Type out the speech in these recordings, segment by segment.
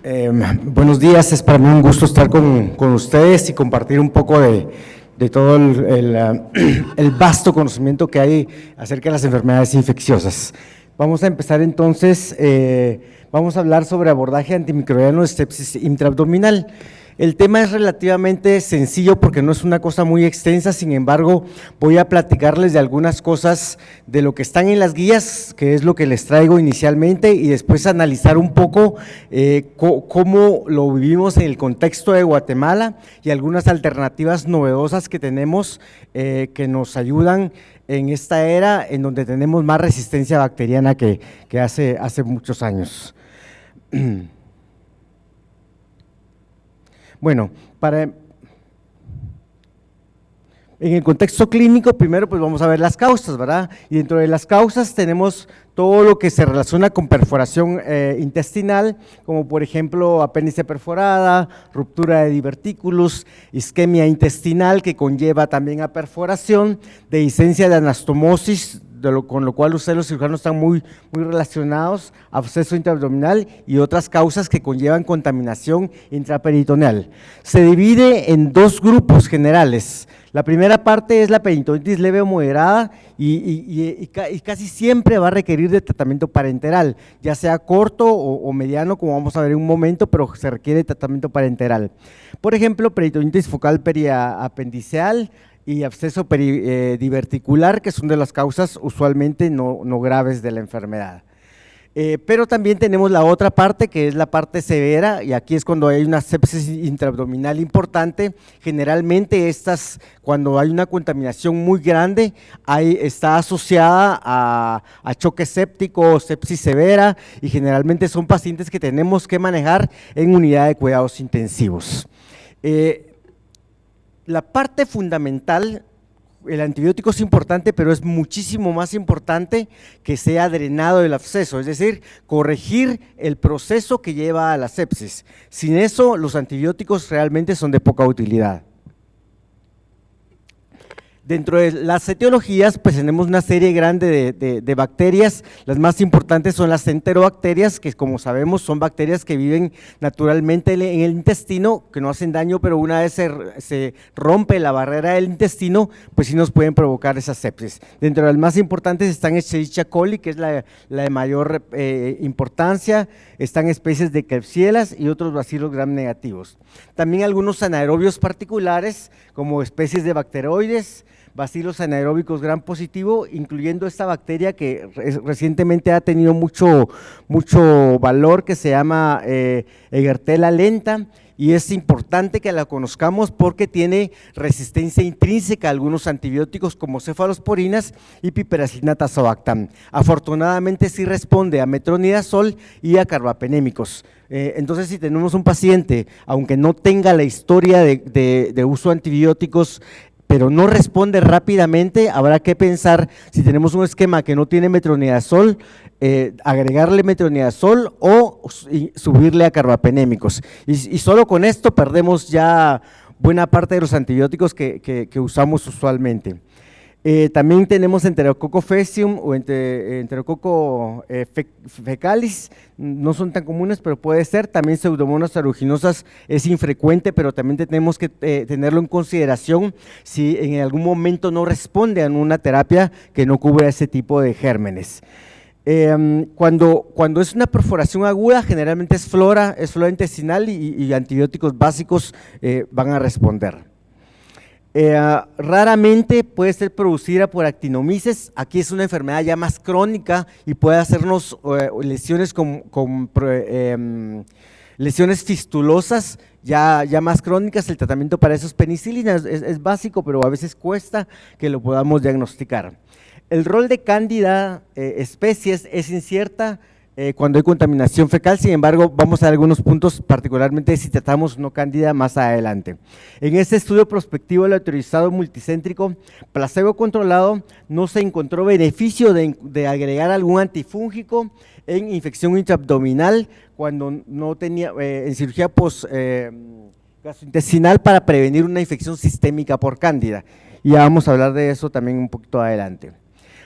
Buenos días, es para mí un gusto estar con ustedes y compartir un poco de todo el vasto conocimiento que hay acerca de las enfermedades infecciosas. Vamos a empezar entonces, vamos a hablar sobre abordaje antimicrobiano de sepsis intraabdominal. El tema es relativamente sencillo porque no es una cosa muy extensa, sin embargo, voy a platicarles de algunas cosas de lo que están en las guías, que es lo que les traigo inicialmente, y después analizar un poco cómo lo vivimos en el contexto de Guatemala y algunas alternativas novedosas que tenemos que nos ayudan en esta era en donde tenemos más resistencia bacteriana que hace muchos años. Bueno, en el contexto clínico, primero pues vamos a ver las causas, ¿verdad? Y dentro de las causas tenemos todo lo que se relaciona con perforación intestinal, como por ejemplo apéndice perforada, ruptura de divertículos, isquemia intestinal que conlleva también a perforación, dehiscencia de anastomosis, con lo cual ustedes los cirujanos están muy relacionados, absceso intraabdominal y otras causas que conllevan contaminación intraperitoneal. Se divide en dos grupos generales. La primera parte es la peritonitis leve o moderada y casi siempre va a requerir de tratamiento parenteral, ya sea corto o mediano, como vamos a ver en un momento, pero se requiere de tratamiento parenteral. Por ejemplo, peritonitis focal periapendiceal y absceso diverticular, que son de las causas usualmente no graves de la enfermedad. Pero también tenemos la otra parte, que es la parte severa, y aquí es cuando hay una sepsis intraabdominal importante. Generalmente cuando hay una contaminación muy grande, está asociada a choque séptico o sepsis severa, y generalmente son pacientes que tenemos que manejar en unidad de cuidados intensivos. La parte fundamental, el antibiótico es importante, pero es muchísimo más importante que sea drenado el absceso, es decir, corregir el proceso que lleva a la sepsis. Sin eso, los antibióticos realmente son de poca utilidad. Dentro de las etiologías, pues tenemos una serie grande de bacterias. Las más importantes son las enterobacterias, que como sabemos son bacterias que viven naturalmente en el intestino, que no hacen daño, pero una vez se rompe la barrera del intestino, pues sí nos pueden provocar esa sepsis. Dentro de las más importantes están Escherichia coli, que es la de mayor importancia, están especies de Klebsiella y otros bacilos gram negativos. También algunos anaerobios particulares, como especies de bacteroides, bacilos anaeróbicos gram positivo, incluyendo esta bacteria que recientemente ha tenido mucho valor, que se llama Egertella lenta, y es importante que la conozcamos porque tiene resistencia intrínseca a algunos antibióticos como cefalosporinas y piperacillina tazobactam. Afortunadamente sí responde a metronidazol y a carbapenémicos. Entonces, si tenemos un paciente, aunque no tenga la historia de uso de antibióticos, pero no responde rápidamente, habrá que pensar, si tenemos un esquema que no tiene metronidazol, agregarle metronidazol o subirle a carbapenémicos. Y solo con esto perdemos ya buena parte de los antibióticos que usamos usualmente. También tenemos Enterococo faecium o Enterococo fecalis, no son tan comunes, pero puede ser. También Pseudomonas aeruginosa es infrecuente, pero también tenemos que tenerlo en consideración si en algún momento no responde a una terapia que no cubra ese tipo de gérmenes. Cuando es una perforación aguda, generalmente es flora intestinal y antibióticos básicos van a responder. Raramente puede ser producida por actinomices. Aquí es una enfermedad ya más crónica y puede hacernos lesiones lesiones fistulosas ya más crónicas. El tratamiento para eso es penicilina, es básico, pero a veces cuesta que lo podamos diagnosticar. El rol de Cándida especies es incierta cuando hay contaminación fecal. Sin embargo, vamos a ver algunos puntos, particularmente si tratamos no cándida más adelante. En este estudio prospectivo autorizado multicéntrico placebo controlado no se encontró beneficio de agregar algún antifúngico en infección intraabdominal cuando no tenía en cirugía gastrointestinal para prevenir una infección sistémica por cándida, y ya vamos a hablar de eso también un poquito adelante.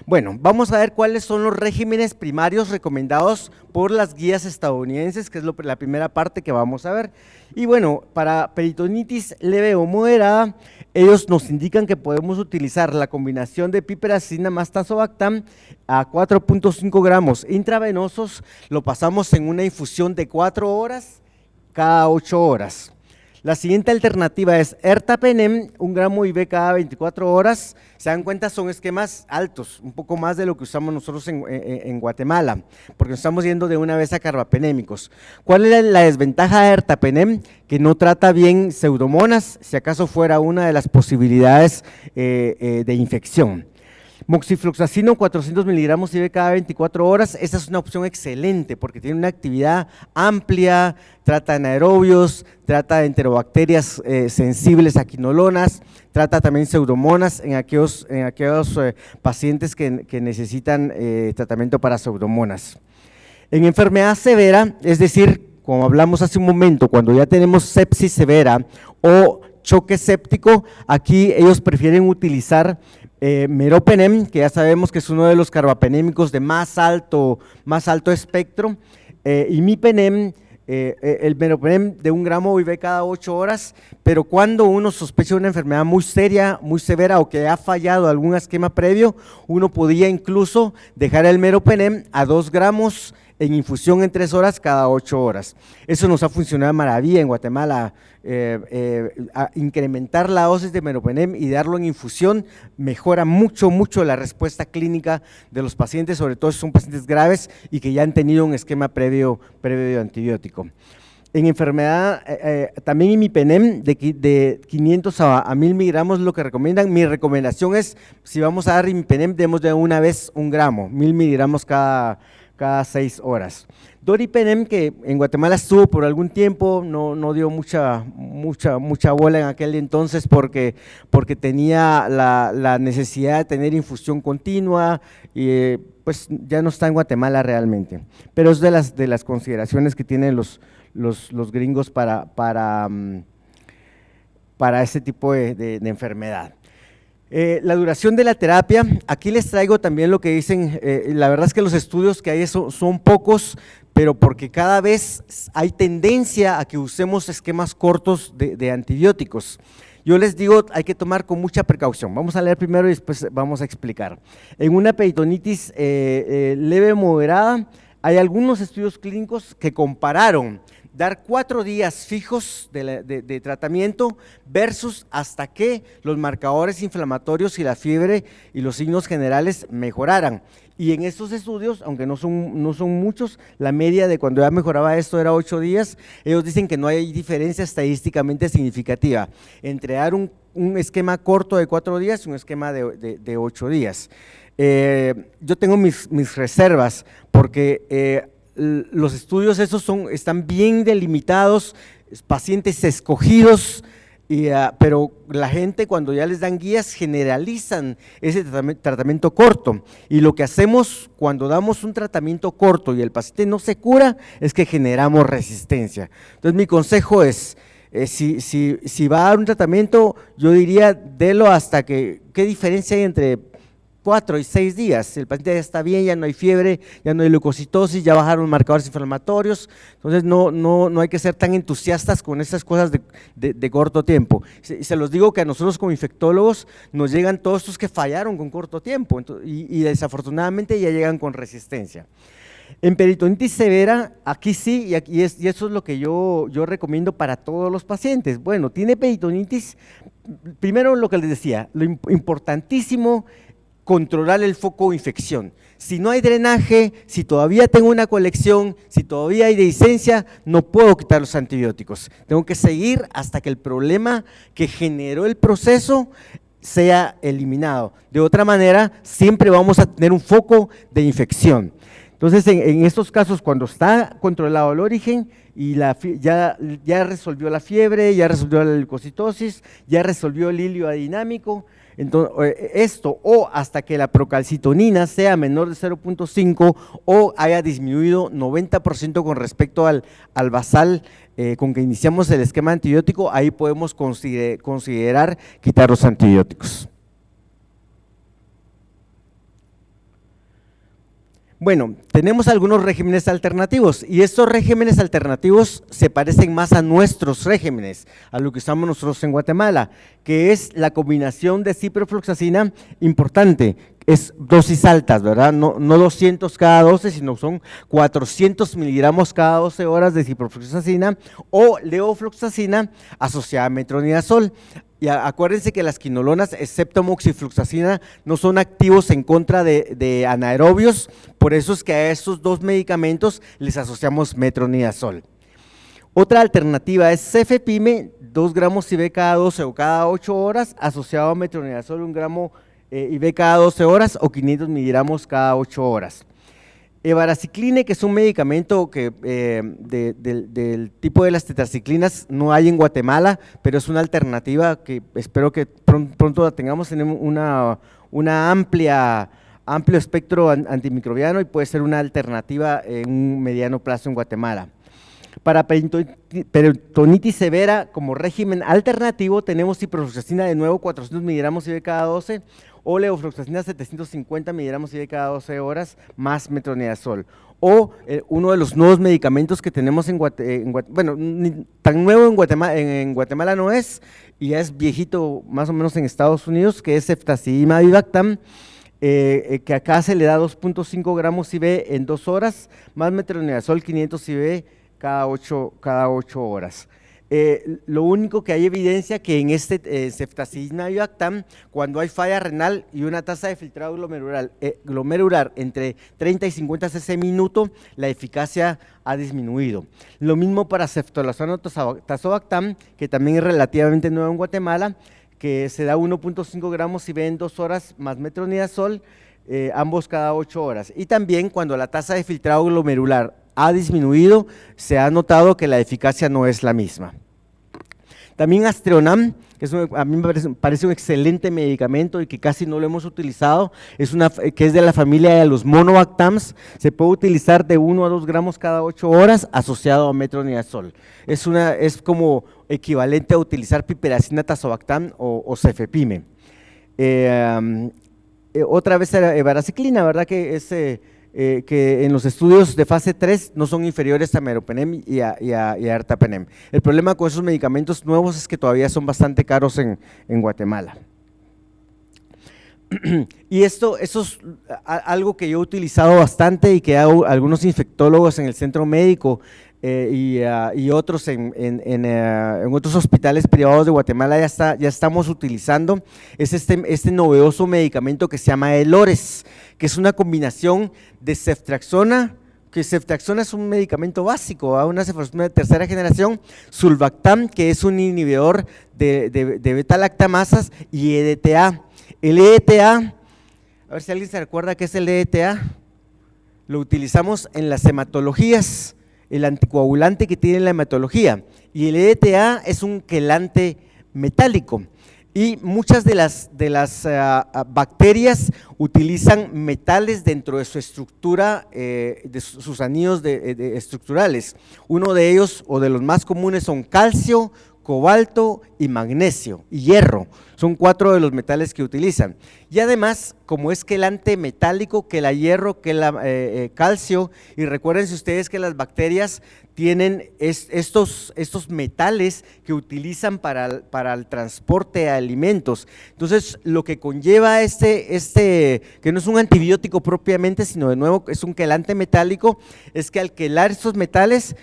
Bueno, vamos a ver cuáles son los regímenes primarios recomendados por las guías estadounidenses, que es la primera parte que vamos a ver. Y bueno, para peritonitis leve o moderada, ellos nos indican que podemos utilizar la combinación de piperacina más tazobactam a 4.5 gramos intravenosos, lo pasamos en una infusión de 4 horas cada 8 horas. La siguiente alternativa es ertapenem, 1 gramo IV cada 24 horas. Se dan cuenta, son esquemas altos, un poco más de lo que usamos nosotros en Guatemala, porque nos estamos yendo de una vez a carbapenémicos. ¿Cuál es la desventaja de ertapenem? Que no trata bien pseudomonas, si acaso fuera una de las posibilidades de infección. Moxifloxacino 400 miligramos IV cada 24 horas, esa es una opción excelente porque tiene una actividad amplia, trata anaerobios, trata de enterobacterias sensibles a quinolonas, trata también pseudomonas en aquellos pacientes que necesitan tratamiento para pseudomonas. En enfermedad severa, es decir, como hablamos hace un momento, cuando ya tenemos sepsis severa o choque séptico, aquí ellos prefieren utilizar meropenem, que ya sabemos que es uno de los carbapenémicos de más alto espectro, imipenem, el meropenem de 1 gramo IV cada 8 horas, pero cuando uno sospecha una enfermedad muy seria, muy severa o que ha fallado algún esquema previo, uno podría incluso dejar el meropenem a 2 gramos en infusión en 3 horas cada 8 horas. Eso nos ha funcionado de maravilla en Guatemala, a incrementar la dosis de meropenem y darlo en infusión mejora mucho la respuesta clínica de los pacientes, sobre todo si son pacientes graves y que ya han tenido un esquema previo de antibiótico. En enfermedad, también imipenem de 500 a 1000 miligramos lo que recomiendan. Mi recomendación es, si vamos a dar imipenem, demos de una vez 1 gramo, 1000 miligramos cada 6 horas. Doripenem, que en Guatemala estuvo por algún tiempo, no dio mucha bola en aquel entonces porque tenía la necesidad de tener infusión continua y pues ya no está en Guatemala realmente, pero es de las consideraciones que tienen los gringos para ese tipo de enfermedad. La duración de la terapia, aquí les traigo también lo que dicen, la verdad es que los estudios que hay son pocos, pero porque cada vez hay tendencia a que usemos esquemas cortos de antibióticos. Yo les digo, hay que tomar con mucha precaución. Vamos a leer primero y después vamos a explicar. En una peritonitis leve moderada, hay algunos estudios clínicos que compararon dar 4 días fijos de tratamiento versus hasta que los marcadores inflamatorios y la fiebre y los signos generales mejoraran. Y en estos estudios, aunque no son muchos, la media de cuando ya mejoraba esto era 8 días, ellos dicen que no hay diferencia estadísticamente significativa entre dar un esquema corto de 4 días y un esquema de 8 días. Yo tengo mis reservas porque los estudios esos están bien delimitados, pacientes escogidos, pero la gente cuando ya les dan guías generalizan ese tratamiento corto, y lo que hacemos cuando damos un tratamiento corto y el paciente no se cura es que generamos resistencia. Entonces mi consejo es, si va a dar un tratamiento, yo diría delo hasta ¿qué diferencia hay entre 4 y 6 días? Si el paciente ya está bien, ya no hay fiebre, ya no hay leucocitosis, ya bajaron los marcadores inflamatorios, entonces no hay que ser tan entusiastas con estas cosas de corto tiempo. Se los digo que a nosotros como infectólogos nos llegan todos estos que fallaron con corto tiempo y desafortunadamente ya llegan con resistencia. En peritonitis severa, aquí sí, y eso es lo que yo recomiendo para todos los pacientes. Bueno, tiene peritonitis, primero lo que les decía, lo importantísimo, controlar el foco de infección. Si no hay drenaje, si todavía tengo una colección, si todavía hay dehiscencia, no puedo quitar los antibióticos. Tengo que seguir hasta que el problema que generó el proceso sea eliminado. De otra manera, siempre vamos a tener un foco de infección. Entonces, en estos casos, cuando está controlado el origen y ya resolvió la fiebre, ya resolvió la leucocitosis, ya resolvió el hilio adinámico, entonces, esto o hasta que la procalcitonina sea menor de 0.5 o haya disminuido 90% con respecto al basal con que iniciamos el esquema antibiótico, ahí podemos considerar quitar los antibióticos. Bueno, tenemos algunos regímenes alternativos y estos regímenes alternativos se parecen más a nuestros regímenes, a lo que usamos nosotros en Guatemala, que es la combinación de ciprofloxacina importante, es dosis altas, ¿verdad? No 200 cada 12, sino son 400 miligramos cada 12 horas de ciprofloxacina o levofloxacina asociada a metronidazol. Y acuérdense que las quinolonas, excepto moxifloxacina, no son activos en contra de anaerobios, por eso es que a estos dos medicamentos les asociamos metronidazol. Otra alternativa es cefepime, 2 gramos IV cada 12 o cada 8 horas, asociado a metronidazol 1 gramo IV cada 12 horas o 500 miligramos cada 8 horas. Evaracicline, que es un medicamento que del tipo de las tetraciclinas no hay en Guatemala, pero es una alternativa que espero que pronto la tengamos. Tenemos una amplio espectro antimicrobiano y puede ser una alternativa en un mediano plazo en Guatemala. Para peritonitis severa, como régimen alternativo, tenemos ciprofloxacina de nuevo 400 miligramos IV cada 12 o levofloxacina 750 miligramos IV cada 12 horas más metronidazol. O uno de los nuevos medicamentos que tenemos en Guatemala, bueno, tan nuevo en Guatemala no es, y ya es viejito más o menos en Estados Unidos, que es ceftazidime avibactam, que acá se le da 2.5 gramos IV en 2 horas, más metronidazol 500 IV cada 8 horas. Lo único que hay evidencia que en este ceftazidime avibactam, cuando hay falla renal y una tasa de filtrado glomerular entre 30 y 50 cc minuto, la eficacia ha disminuido. Lo mismo para ceftolozano tazobactam, que también es relativamente nuevo en Guatemala, que se da 1.5 gramos IV en 2 horas más metronidazol, ambos cada 8 horas. Y también cuando la tasa de filtrado glomerular ha disminuido, se ha notado que la eficacia no es la misma. También Astreonam, que a mí me parece un excelente medicamento y que casi no lo hemos utilizado, que es de la familia de los monobactams, se puede utilizar de 1 a 2 gramos cada 8 horas asociado a metronidazol. Es como equivalente a utilizar piperacina tazobactam o cefepime. Otra vez evaraciclina, ¿verdad? Que en los estudios de fase 3 no son inferiores a meropenem y a ertapenem. El problema con esos medicamentos nuevos es que todavía son bastante caros en Guatemala. Y esto es algo que yo he utilizado bastante y que algunos infectólogos en el centro médico y otros en otros hospitales privados de Guatemala ya estamos utilizando, es este novedoso medicamento que se llama Elores, que es una combinación de ceftriaxona, que ceftriaxona es un medicamento básico, una ceftriaxona de tercera generación, sulbactam, que es un inhibidor de beta-lactamasas, y EDTA. El EDTA, a ver si alguien se recuerda qué es el EDTA, lo utilizamos en las hematologías, el anticoagulante que tiene la hematología, y el EDTA es un quelante metálico. Y muchas de las bacterias utilizan metales dentro de su estructura, de sus anillos estructurales. Uno de ellos, o de los más comunes, son calcio, cobalto y magnesio y hierro. Son 4 de los metales que utilizan. Y además, como es quelante metálico, que la hierro, que la calcio, y recuérdense ustedes que las bacterias tienen estos metales que utilizan para el transporte de alimentos. Entonces, lo que conlleva que no es un antibiótico propiamente, sino de nuevo es un quelante metálico, es que al quelar estos metales,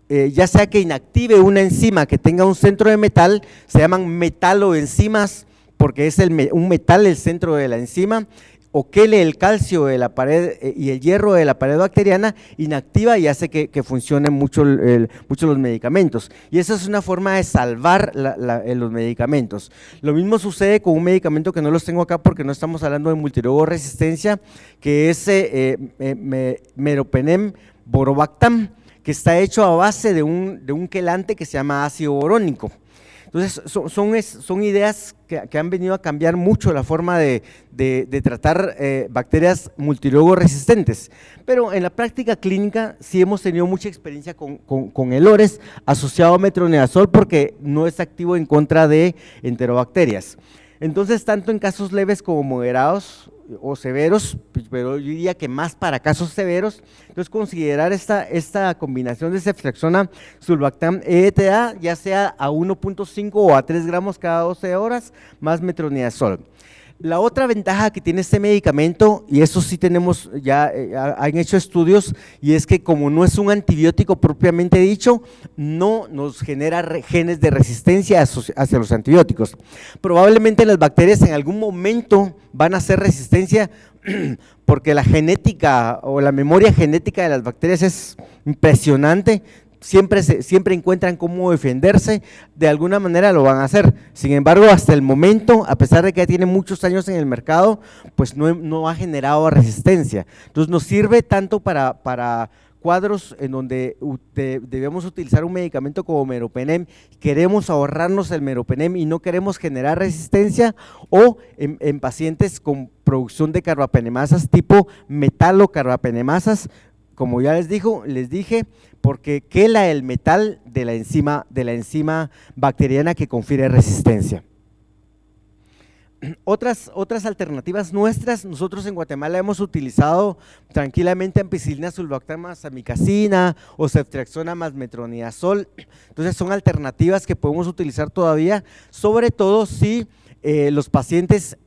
ya sea que inactive una enzima que tenga un centro de metal, se llaman metaloenzimas, porque es un metal el centro de la enzima, o quele el calcio de la pared y el hierro de la pared bacteriana, inactiva y hace que funcionen mucho los medicamentos. Y esa es una forma de salvar los medicamentos. Lo mismo sucede con un medicamento que no los tengo acá porque no estamos hablando de multirogo-resistencia, que es meropenem borobactam, que está hecho a base de un quelante que se llama ácido borónico. Entonces, son ideas que han venido a cambiar mucho la forma de tratar bacterias multirogo resistentes, pero en la práctica clínica sí hemos tenido mucha experiencia con Elores asociado a metronidazol porque no es activo en contra de enterobacterias. Entonces, tanto en casos leves como moderados o severos, pero yo diría que más para casos severos, entonces considerar esta combinación de ceftriaxona, sulbactam, ETA, ya sea a 1.5 o a 3 gramos cada 12 horas, más metronidazol. La otra ventaja que tiene este medicamento, y eso sí tenemos, ya han hecho estudios, y es que como no es un antibiótico propiamente dicho, no nos genera genes de resistencia hacia los antibióticos. Probablemente las bacterias en algún momento van a hacer resistencia porque la genética o la memoria genética de las bacterias es impresionante. Siempre encuentran cómo defenderse, de alguna manera lo van a hacer. Sin embargo, hasta el momento, a pesar de que ya tiene muchos años en el mercado, pues no ha generado resistencia. Entonces nos sirve tanto para cuadros en donde debemos utilizar un medicamento como meropenem, queremos ahorrarnos el meropenem y no queremos generar resistencia, o en pacientes con producción de carbapenemasas tipo metalocarbapenemasas, como ya les dije, porque quela el metal de la enzima bacteriana que confiere resistencia. Otras alternativas nuestras, nosotros en Guatemala hemos utilizado tranquilamente ampicilina sulbactam más amicacina o ceftriaxona más metronidazol. Entonces son alternativas que podemos utilizar todavía, sobre todo si los pacientes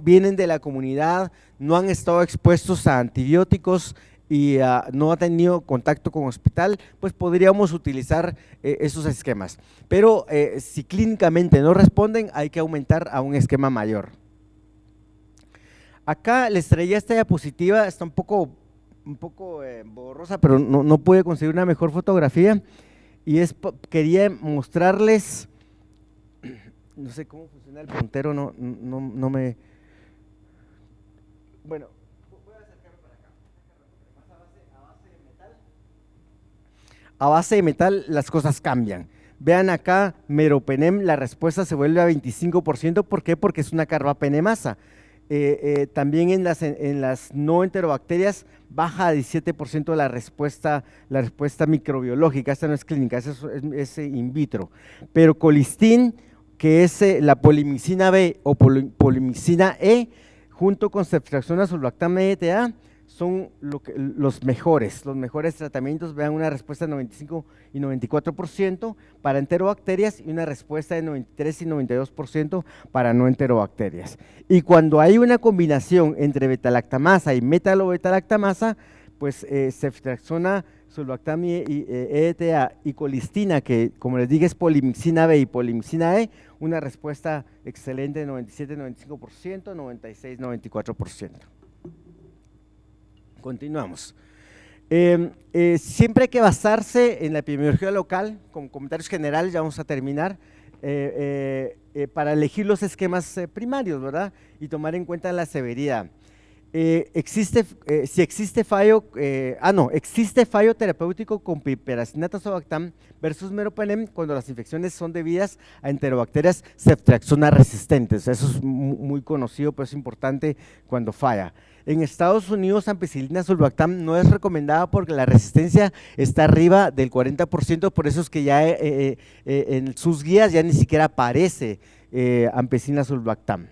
vienen de la comunidad, no han estado expuestos a antibióticos y no ha tenido contacto con hospital, pues podríamos utilizar esos esquemas. Pero si clínicamente no responden, hay que aumentar a un esquema mayor. Acá les traía esta diapositiva, está un poco borrosa, pero no pude conseguir una mejor fotografía, y quería mostrarles, no sé cómo funciona el puntero, no me… Bueno, a base de metal las cosas cambian. Vean acá, meropenem, la respuesta se vuelve a 25%, ¿por qué? Porque es una carbapenemasa. También en las no enterobacterias baja a 17% la respuesta microbiológica, esta no es clínica, es in vitro. Pero colistin, que es la polimicina B o polimicina E, junto con ceftriaxona sulbactam ETA, son los mejores tratamientos. Vean una respuesta de 95 y 94% para enterobacterias y una respuesta de 93 y 92% para no enterobacterias. Y cuando hay una combinación entre betalactamasa y metalobetalactamasa, pues ceftriaxona, sulbactam y ETA y colistina, que como les dije es polimicina B y polimicina E, una respuesta excelente de 97, 95%, 96, 94%. Continuamos. Siempre hay que basarse en la epidemiología local, con comentarios generales, ya vamos a terminar, para elegir los esquemas primarios, ¿verdad? Y tomar en cuenta la severidad. Si existe fallo, existe fallo terapéutico con piperacinato sulbactam versus meropenem cuando las infecciones son debidas a enterobacterias ceftriaxona resistentes. Eso es muy conocido, pero es importante cuando falla. En Estados Unidos, ampicilina sulbactam no es recomendada porque la resistencia está arriba del 40%, por eso es que ya en sus guías ya ni siquiera aparece ampicilina sulbactam.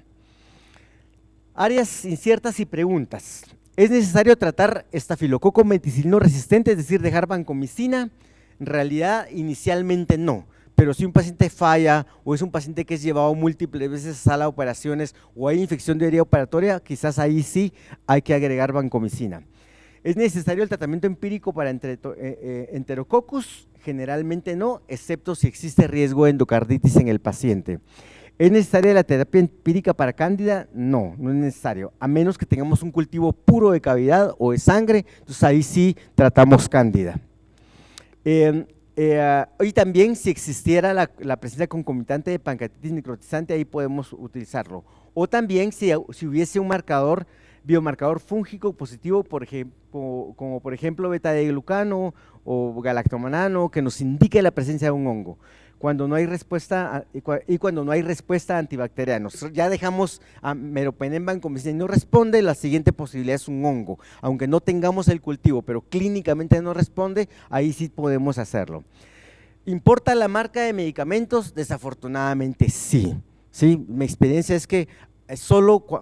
Áreas inciertas y preguntas. ¿Es necesario tratar estafilococo meticilino resistente, es decir, dejar vancomicina? En realidad, inicialmente no, pero si un paciente falla o es un paciente que es llevado múltiples veces a sala de operaciones o hay infección de herida operatoria, quizás ahí sí hay que agregar vancomicina. ¿Es necesario el tratamiento empírico para enterococcus? Generalmente no, excepto si existe riesgo de endocarditis en el paciente. ¿Es necesaria la terapia empírica para cándida? No, no es necesario, a menos que tengamos un cultivo puro de cavidad o de sangre, entonces ahí sí tratamos cándida. Y también si existiera la presencia concomitante de pancreatitis necrotizante, ahí podemos utilizarlo. O también si hubiese un biomarcador fúngico positivo, como por ejemplo beta-glucano o galactomanano, que nos indique la presencia de un hongo. Cuando no hay respuesta y cuando no hay respuesta a antibacterianos. Ya dejamos a meropenem vancomicina y no responde, la siguiente posibilidad es un hongo. Aunque no tengamos el cultivo, pero clínicamente no responde, ahí sí podemos hacerlo. ¿Importa la marca de medicamentos? Desafortunadamente sí. ¿sí? Mi experiencia es que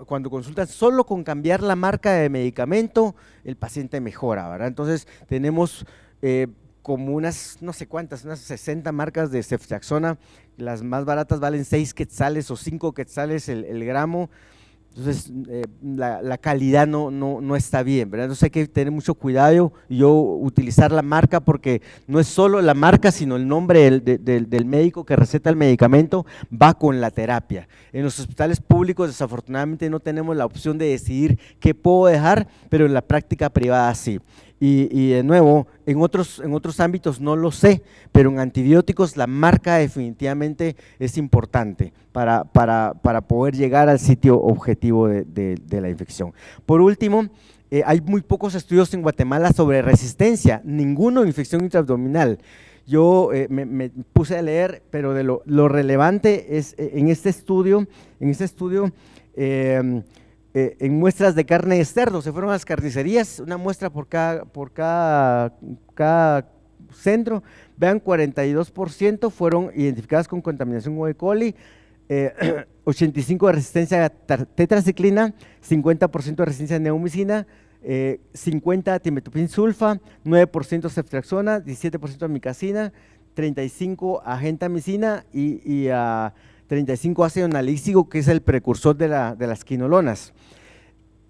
cuando consultan, solo con cambiar la marca de medicamento, el paciente mejora, ¿verdad? Entonces, tenemos como unas, no sé cuántas, unas 60 marcas de ceftriaxona, las más baratas valen 6 quetzales o 5 quetzales el gramo. Entonces, la calidad no está bien, ¿verdad? Entonces hay que tener mucho cuidado y yo utilizar la marca, porque no es solo la marca, sino el nombre del médico que receta el medicamento va con la terapia. En los hospitales públicos, desafortunadamente, no tenemos la opción de decidir qué puedo dejar, pero en la práctica privada sí. Y de nuevo, en otros ámbitos no lo sé, pero en antibióticos la marca definitivamente es importante para poder llegar al sitio objetivo de la infección. Por último, hay muy pocos estudios en Guatemala sobre resistencia, ninguno en infección intraabdominal. Yo me puse a leer, pero de lo relevante es en este estudio, en muestras de carne de cerdo, se fueron a las carnicerías, una muestra por cada centro, vean, 42% fueron identificadas con contaminación E. coli, 85% de resistencia a tetraciclina, 50% de resistencia a neomicina, 50% a timetopin sulfa, 9% ceftriaxona, 17% a micacina, 35% a gentamicina y a 35% ácido nalícico, que es el precursor de las quinolonas.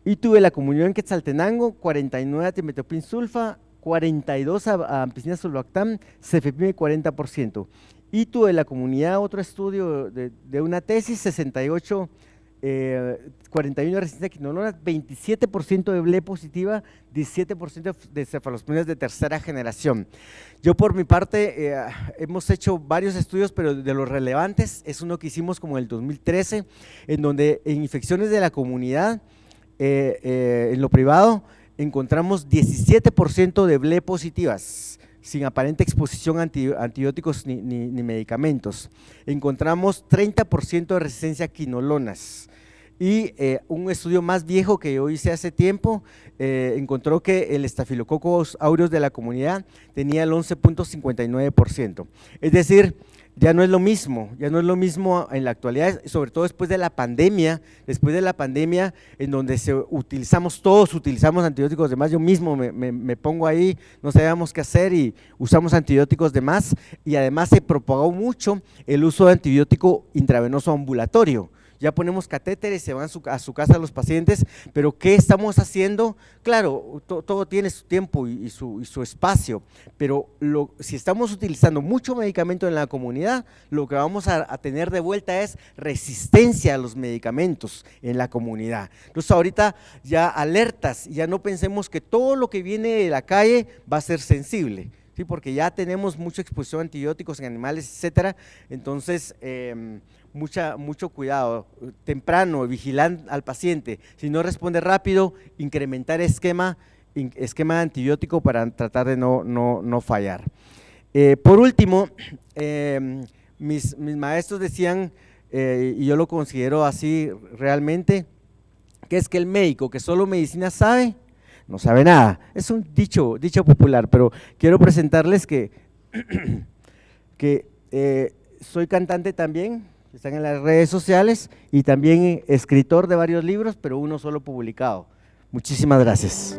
Y tuve la comunión en Quetzaltenango, 49% a timetopin sulfa, 42% a ampicilina sulbactam, cefepime 40%. Y tuve la comunidad, otro estudio de una tesis, 68, 41% resistencia a quinolonas, 27% de ble positiva, 17% de cefalosporinas de tercera generación. Yo por mi parte hemos hecho varios estudios, pero de los relevantes es uno que hicimos como en el 2013, en donde en infecciones de la comunidad, en lo privado, encontramos 17% de ble positivas, sin aparente exposición a antibióticos ni medicamentos. Encontramos 30% de resistencia a quinolonas. Y un estudio más viejo que yo hice hace tiempo encontró que el Staphylococcus aureus de la comunidad tenía el 11.59%. Es decir, ya no es lo mismo en la actualidad, sobre todo después de la pandemia, en donde todos utilizamos antibióticos de más. Yo mismo me pongo ahí, no sabíamos qué hacer y usamos antibióticos de más, y además se propagó mucho el uso de antibiótico intravenoso ambulatorio. Ya ponemos catéteres, se van a su casa los pacientes, pero ¿qué estamos haciendo? Claro, todo tiene su tiempo y su espacio, pero si estamos utilizando mucho medicamento en la comunidad, lo que vamos a tener de vuelta es resistencia a los medicamentos en la comunidad. Entonces ahorita ya alertas, ya no pensemos que todo lo que viene de la calle va a ser sensible, ¿sí? Porque ya tenemos mucha exposición a antibióticos en animales, etcétera. Entonces mucho cuidado, temprano, vigilar al paciente, si no responde rápido, incrementar esquema de antibiótico para tratar de no fallar. Por último, mis maestros decían, y yo lo considero así realmente, que es que el médico que solo medicina sabe, no sabe nada. Es un dicho popular, pero quiero presentarles que soy cantante también, están en las redes sociales, y también escritor de varios libros, pero uno solo publicado. Muchísimas gracias.